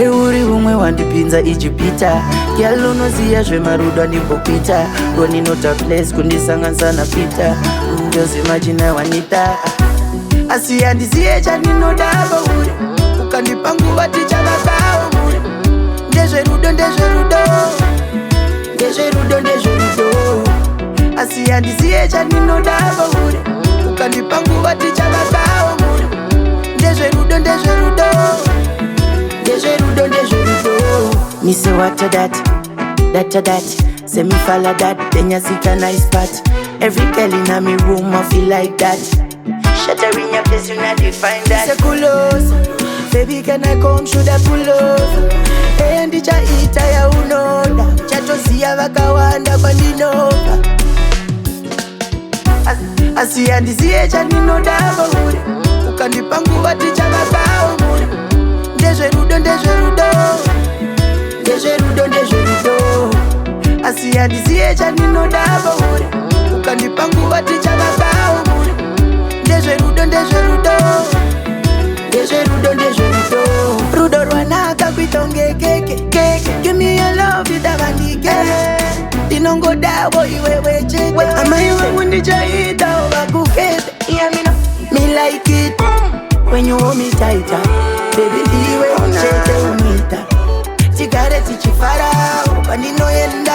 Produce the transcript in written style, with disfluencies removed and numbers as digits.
uri umwe wandipinza ichipita gyal unoziya zvemarudo andingopita roninota place kundisanganisa napita ndozimachina wanita asi handiziye chaninoda uri ukandipa nguva tichakagawa muri ndezverudo ndezverudo ndezverudo ndezverudo asi handiziye chaninoda uri ukandipa nguva tichakagawa muri ndezverudo ndezverudo ndezverudo ndezverudo mise wata that say me follow that then you see a nice spot every girl in my room I feel like that shatter in your place you not define that say kulos baby can I come should I pull up hey ndicha ita ya unoda chatozia vakawanda kwandinova asi handiziye chaninoda uri ukandipa nguva tichakagawa muri ndezverudo ndezverudo ndezverudo ndezverudo asi handiziye chaninoda uri ukandipa nguva tichakagawa muri ndezverudo ndezverudo ndezverudo ndezverudo rudo rwanaka kuitonge keke give me your love itavandikele ndinongodawo iwewe chete amai wangu ndichaita ovakukete me like it when you hold me tighter baby ndiwe chete unita tigare tichifara pandinoenda